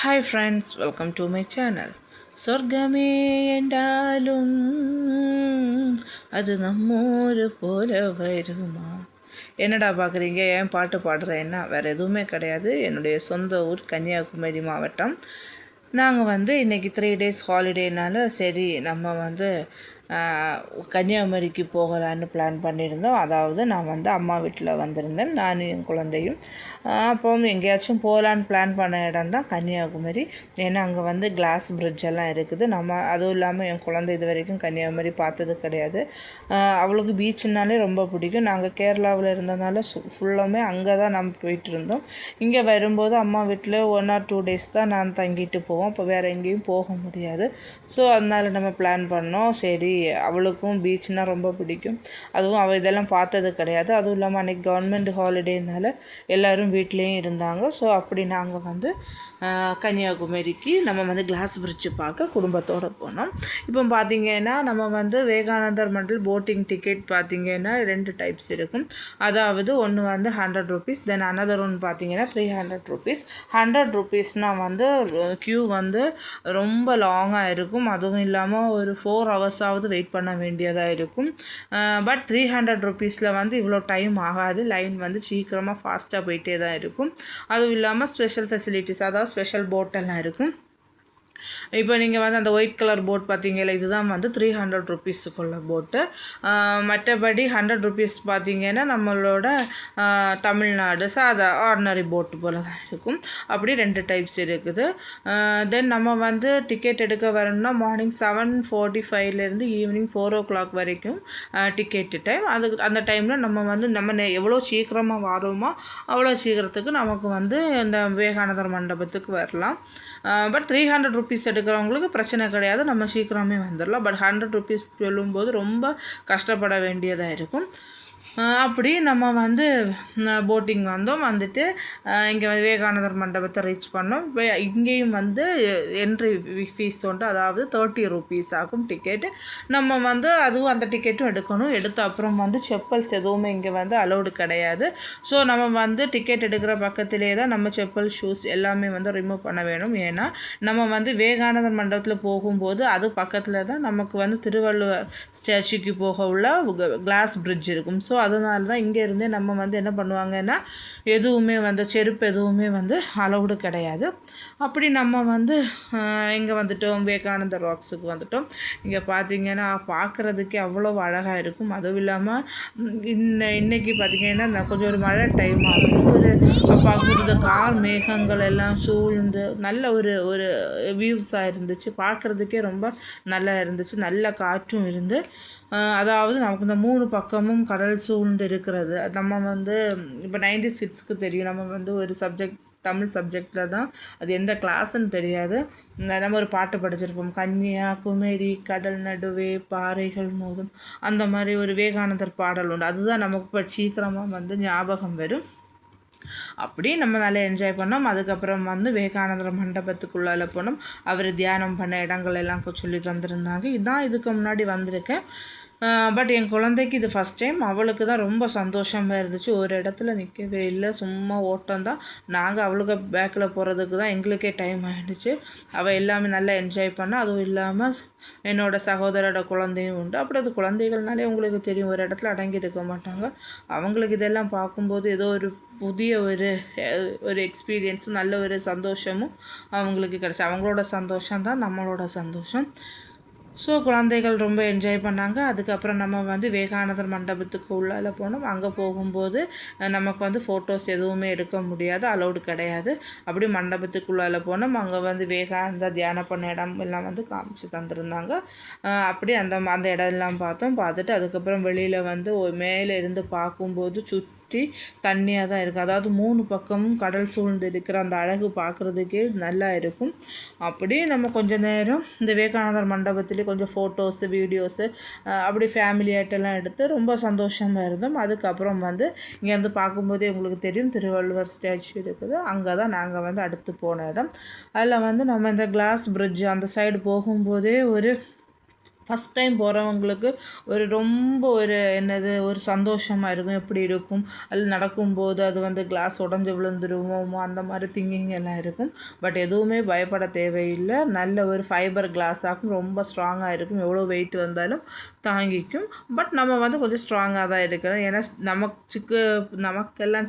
Hi friends, welcome to my channel. சொர்க்கமே என்றாலும் அது நம்மூர் போல வருமா? என்னடா பார்க்குறீங்க? ஏன் பாட்டு பாடுறேன்னா வேறு எதுவுமே கிடையாது. என்னுடைய சொந்த ஊர் கன்னியாகுமரி மாவட்டம். நாங்கள் இன்றைக்கி 3 days ஹாலிடேனால சரி நம்ம கன்னியாகுமரிக்கு போகலான்னு பிளான் பண்ணியிருந்தோம். அதாவது நான் அம்மா வீட்டில் வந்திருந்தேன், நானும் என் குழந்தையும். அப்போ எங்கேயாச்சும் போகலான்னு பிளான் பண்ண இடம் தான் கன்னியாகுமரி. ஏன்னா அங்கே கிளாஸ் பிரிட்ஜ் எல்லாம் இருக்குது. அதுவும் இல்லாமல் என் குழந்தை இது வரைக்கும் கன்னியாகுமரி பார்த்தது கிடையாது. அவளுக்கு பீச்சுனாலே ரொம்ப பிடிக்கும். நாங்கள் கேரளாவில் இருந்ததுனால ஃபுல்லாமே அங்கே தான் நம்ம போயிட்டு இருந்தோம். இங்கே வரும்போது அம்மா வீட்டில் 1 or 2 days தான் நான் தங்கிட்டு போவோம். அப்போ வேறு எங்கேயும் போக முடியாது. ஸோ அதனால் நம்ம பிளான் பண்ணோம். சரி, அவளுக்கும் பீச்னால் ரொம்ப பிடிக்கும். அதுவும் அவள் இதெல்லாம் பார்த்தது கிடையாது. அதுவும் இல்லாமல் அன்றைக்கி கவர்மெண்ட் ஹாலிடேனால எல்லோரும் வீட்லேயும் இருந்தாங்க. ஸோ அப்படி நாங்கள் கன்னியாகுமரிக்கு நம்ம கிளாஸ் பிரிட்ஜு பார்க்க குடும்பத்தோடு போனோம். இப்போ பார்த்திங்கன்னா நம்ம விவேகானந்தர் மண்டல் போட்டிங் டிக்கெட் பார்த்திங்கன்னா 2 டைப்ஸ் இருக்கும். அதாவது ஒன்று 100 rupees, தென் அனதர் ஒன்று பார்த்திங்கன்னா 300 rupees. 100 rupeesனால் க்யூ ரொம்ப லாங்காக இருக்கும். அதுவும் இல்லாமல் ஒரு 4 hours வெயிட் பண்ண வேண்டியதாக இருக்கும். பட் 300 rupeesல இவ்வளோ டைம் ஆகாது. லைன் சீக்கிரமாக ஃபாஸ்ட்டாக போயிட்டே தான் இருக்கும். அதுவும் இல்லாமல் ஸ்பெஷல் ஃபெசிலிட்டிஸ், அதாவது ஸ்பெஷல் போட்டெல்லாம் இருக்கும். இப்போ நீங்கள் அந்த ஒயிட் கலர் போட் பார்த்தீங்களா, இதுதான் 300 rupeesக்குள்ள போட்டு. மற்றபடி 100 rupees பார்த்தீங்கன்னா நம்மளோட தமிழ்நாடு சாதா ஆர்டினரி போட்டு போல் தான் இருக்கும். அப்படி 2 டைப்ஸ் இருக்குது. தென் நம்ம டிக்கெட் எடுக்க வரணும்னா மார்னிங் 7:45லேருந்து ஈவினிங் 4 o'clock வரைக்கும் டிக்கெட்டு டைம். அந்த டைமில் நம்ம எவ்வளோ சீக்கிரமாக வரோமோ அவ்வளோ சீக்கிரத்துக்கு நமக்கு இந்த விவேகானந்தர் மண்டபத்துக்கு வரலாம். பட் 300 rupees எடுக்கிறவங்களுக்கு பிரச்சனை கிடையாது, நம்ம சீக்கிரமே வந்துடலாம். பட் 100 rupees சொல்லும்போது ரொம்ப கஷ்டப்பட வேண்டியதாக இருக்கும். அப்படி நம்ம போட்டிங் வந்துட்டு இங்கே விவேகானந்தர் மண்டபத்தை ரீச் பண்ணோம். இப்போ இங்கேயும் என்ட்ரி ஃபீஸ் அதாவது 30 rupees ஆகும் டிக்கெட்டு. நம்ம அதுவும் அந்த டிக்கெட்டும் எடுக்கணும். எடுத்த அப்புறம் செப்பல்ஸ் எதுவுமே இங்கே அலௌடு கிடையாது. ஸோ நம்ம டிக்கெட் எடுக்கிற பக்கத்திலே தான் நம்ம செப்பல், ஷூஸ் எல்லாமே ரிமூவ் பண்ண வேணும். ஏன்னா நம்ம விவேகானந்தர் மண்டபத்தில் போகும்போது அது பக்கத்தில் தான் நமக்கு திருவள்ளுவர் ஸ்டாச்சுக்கு போக உள்ள கிளாஸ் பிரிட்ஜ் இருக்கும். ஸோ அதனால தான் இங்கே இருந்தே நம்ம என்ன பண்ணுவாங்கன்னா எதுவுமே செருப்பு எதுவுமே அலௌடு கிடையாது. அப்படி நம்ம இங்கே வந்துட்டோம், விவேகானந்தர் ராக்ஸுக்கு வந்துட்டோம். இங்கே பார்த்திங்கன்னா பார்க்குறதுக்கே அவ்வளோ அழகாக இருக்கும். அதுவும் இல்லாமல் இன்னைக்கு பார்த்திங்கன்னா கொஞ்சம் ஒரு மழை டைம் ஆகும். பார்க்குறது கார் மேகங்கள் எல்லாம் சூழ்ந்து நல்ல ஒரு வியூஸாக இருந்துச்சு. பார்க்குறதுக்கே ரொம்ப நல்லா இருந்துச்சு. நல்ல காற்றும் இருந்து, அதாவது நமக்கு இந்த 3 பக்கமும் கடல் சூழ்ந்து இருக்கிறது. நம்ம இப்போ 90s கிட்ஸ்க்கு தெரியும். நம்ம ஒரு தமிழ் சப்ஜெக்டில் தான், அது எந்த கிளாஸ்ன்னு தெரியாது, நம்ம ஒரு பாட்டு படிச்சிருப்போம், கன்னியாகுமரி கடல் நடுவே பாறைகள் மோதும். அந்த மாதிரி ஒரு விவேகானந்தர் பாடல் உண்டு. அதுதான் நமக்கு இப்போ சீக்கிரமாக ஞாபகம் வரும். அப்படி நம்ம நல்லா என்ஜாய் பண்ணோம். அதுக்கப்புறம் விவேகானந்தர் மண்டபத்துக்குள்ளால போனோம். அவர் தியானம் பண்ண இடங்கள் எல்லாம் சொல்லி தந்திருந்தாங்க. இதுதான் இதுக்கு முன்னாடி வந்திருக்கேன். பட் என் குழந்தைக்கு இது ஃபஸ்ட் டைம். அவளுக்கு தான் ரொம்ப சந்தோஷமாக இருந்துச்சு. ஒரு இடத்துல நிற்கவே இல்லை, சும்மா ஓட்டம் தான். நாங்கள் அவளுக்கு பேக்கில் போகிறதுக்கு தான் எங்களுக்கே டைம் ஆகிடுச்சு. அவள் எல்லாமே நல்லா என்ஜாய் பண்ணால். அதுவும் இல்லாமல் என்னோடய சகோதரோட குழந்தையும் உண்டு. அப்படி அது குழந்தைகள்னாலே உங்களுக்கு தெரியும், ஒரு இடத்துல அடங்கி இருக்க மாட்டாங்க. அவங்களுக்கு இதெல்லாம் பார்க்கும்போது ஏதோ ஒரு புதிய ஒரு எக்ஸ்பீரியன்ஸும் நல்ல ஒரு சந்தோஷமும் அவங்களுக்கு கிடச்சி. அவங்களோட சந்தோஷம் தான் நம்மளோட சந்தோஷம். ஸோ குழந்தைகள் ரொம்ப என்ஜாய் பண்ணாங்க. அதுக்கப்புறம் நம்ம விவேகானந்தர் மண்டபத்துக்கு உள்ளால போனோம். அங்கே போகும்போது நமக்கு ஃபோட்டோஸ் எதுவுமே எடுக்க முடியாது, அலௌடு கிடையாது. அப்படி மண்டபத்துக்குள்ளால போனோம். அங்கே விவேகானந்தர் தியானம் பண்ண இடம் எல்லாம் காமிச்சு தந்திருந்தாங்க. அப்படி அந்த இடம் எல்லாம் பார்த்துட்டு அதுக்கப்புறம் வெளியில் மேலே இருந்து பார்க்கும்போது சுற்றி தண்ணியாக தான் இருக்குது. அதாவது 3 பக்கமும் கடல் சூழ்ந்து இருக்கிற அந்த அழகு பார்க்குறதுக்கே நல்லா இருக்கும். அப்படி நம்ம கொஞ்சம் நேரம் இந்த விவேகானந்தர் மண்டபத்தில் கொஞ்சம் ஃபோட்டோஸு, வீடியோஸு அப்படி ஃபேமிலியாட்டெல்லாம் எடுத்து ரொம்ப சந்தோஷமாக இருந்தோம். அதுக்கப்புறம் இங்கேருந்து பார்க்கும்போதே உங்களுக்கு தெரியும், திருவள்ளுவர் ஸ்டாச்சு இருக்குது. அங்கே தான் நாங்கள் அடுத்து போன இடம். அதில் நம்ம இந்த கிளாஸ் பிரிட்ஜ் அந்த சைடு போகும்போதே ஒரு ஃபஸ்ட் டைம் போகிறவங்களுக்கு ரொம்ப என்னது ஒரு சந்தோஷமாக இருக்கும். எப்படி இருக்கும், அது நடக்கும்போது அது வந்து கிளாஸ் உடஞ்சி விழுந்துருவோமோ அந்த மாதிரி திங்கிங் எல்லாம் இருக்கும். பட் எதுவுமே பயப்பட தேவையில்லை. நல்ல ஒரு ஃபைபர் கிளாஸாகும், ரொம்ப ஸ்ட்ராங்காக இருக்கும். எவ்வளோ வெயிட் வந்தாலும் தாங்கிக்கும். பட் நம்ம வந்து கொஞ்சம் ஸ்ட்ராங்காக தான் இருக்கணும். ஏன்னா நமக்கெல்லாம்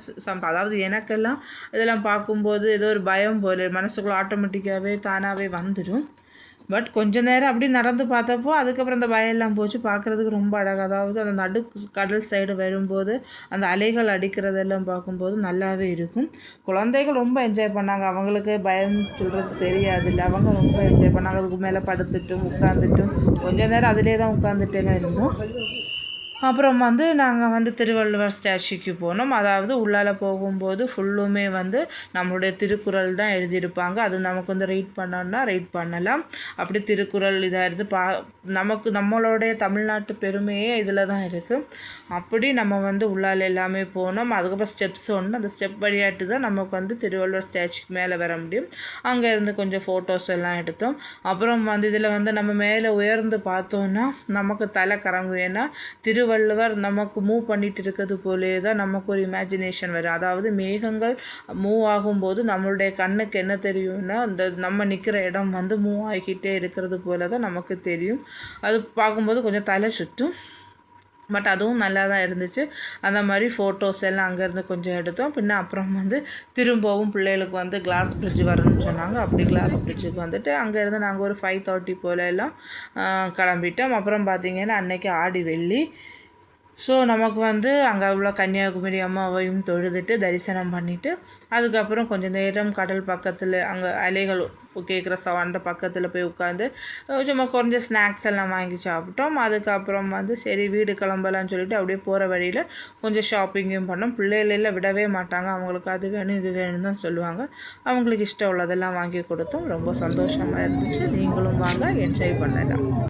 அதாவது எனக்கெல்லாம் இதெல்லாம் பார்க்கும்போது ஏதோ ஒரு பயம் போல் மனசுக்குள்ளே ஆட்டோமேட்டிக்காகவே தானாகவே வந்துடும். பட் கொஞ்ச நேரம் அப்படி நடந்து பார்த்தப்போ அதுக்கப்புறம் அந்த பயம்லாம் போச்சு. பார்க்குறதுக்கு ரொம்ப அழகாக, அதாவது அந்த கடல் சைடு வரும்போது அந்த அலைகள் அடிக்கிறதெல்லாம் பார்க்கும்போது நல்லாவே இருக்கும். குழந்தைகள் ரொம்ப என்ஜாய் பண்ணாங்க. அவங்களுக்கு பயம் சொல்கிறது தெரியாதுல்ல, அவங்க ரொம்ப என்ஜாய் பண்ணாங்க. அதுக்கு மேலே படுத்துட்டும் உட்காந்துட்டும் கொஞ்ச நேரம் அதிலே தான் உட்காந்துட்டேலாம் இருந்தோம். அப்புறம் வந்து நாங்கள் வந்து திருவள்ளுவர் ஸ்டாச்சுக்கு போனோம். அதாவது உள்ளால போகும்போது ஃபுல்லுமே வந்து நம்மளுடைய திருக்குறள் தான் எழுதியிருப்பாங்க. அது நமக்கு வந்து ரீட் பண்ணோன்னா ரீட் பண்ணலாம். அப்படி திருக்குறள் இதாக இருந்து நம்மளுடைய தமிழ்நாட்டு பெருமையே இதில் தான் இருக்குது. அப்படி நம்ம வந்து உள்ளால எல்லாமே போனோம். அதுக்கப்புறம் ஸ்டெப்ஸ் ஒன்று, அந்த ஸ்டெப் வழியாட்டு தான் நமக்கு வந்து திருவள்ளுவர் ஸ்டாச்சுக்கு மேலே வர முடியும். அங்கே இருந்து கொஞ்சம் ஃபோட்டோஸ் எல்லாம் எடுத்தோம். அப்புறம் வந்து இதில் வந்து நம்ம மேலே உயர்ந்து பார்த்தோன்னா நமக்கு தலை கறங்கும். ஏன்னா திருவள்ளுவர் நமக்கு மூவ் பண்ணிட்டு இருக்கிறது போலே தான் நமக்கு ஒரு இமேஜினேஷன் வரும். அதாவது மேகங்கள் மூவ் ஆகும்போது நம்மளுடைய கண்ணுக்கு என்ன தெரியும்னா அந்த நம்ம நிற்கிற இடம் வந்து மூவ் ஆகிக்கிட்டே இருக்கிறது போல தான் நமக்கு தெரியும். அது பார்க்கும்போது கொஞ்சம் தலை சுற்றும். பட் அதுவும் நல்லா தான் இருந்துச்சு. அந்த மாதிரி ஃபோட்டோஸ் எல்லாம் அங்கேருந்து கொஞ்சம் எடுத்தோம். பின்ன அப்புறம் வந்து திரும்பவும் பிள்ளைகளுக்கு வந்து கிளாஸ் பிரிட்ஜ் வரணும்னு சொன்னாங்க. அப்படி கிளாஸ் பிரிட்ஜுக்கு வந்துட்டு அங்கேருந்து நாங்கள் ஒரு 5:30 போல எல்லாம் கிளம்பிட்டோம். அப்புறம் பார்த்திங்கன்னா அன்றைக்கி ஆடி வெள்ளி. ஸோ நமக்கு வந்து அங்கே உள்ள கன்னியாகுமரி அம்மாவையும் தொழுதுட்டு தரிசனம் பண்ணிவிட்டு அதுக்கப்புறம் கொஞ்சம் நேரம் கடல் பக்கத்தில் அங்கே அலைகள் கேட்குற அந்த பக்கத்தில் போய் உட்காந்து சும்மா கொஞ்சம் ஸ்நாக்ஸ் எல்லாம் வாங்கி சாப்பிட்டோம். அதுக்கப்புறம் வந்து சரி வீடு கிளம்பலான்னு சொல்லிட்டு அப்படியே போகிற வழியில் கொஞ்சம் ஷாப்பிங்கும் பண்ணோம். பிள்ளைகளெல்லாம் விடவே மாட்டாங்க. அவங்களுக்கு அது வேணும் இது வேணும்னு தான் சொல்லுவாங்க. அவங்களுக்கு இஷ்டம் உள்ளதெல்லாம் வாங்கி கொடுத்தோம். ரொம்ப சந்தோஷமாக இருந்துச்சு. நீங்களும் வாங்க, என்ஜாய் பண்ணலாம்.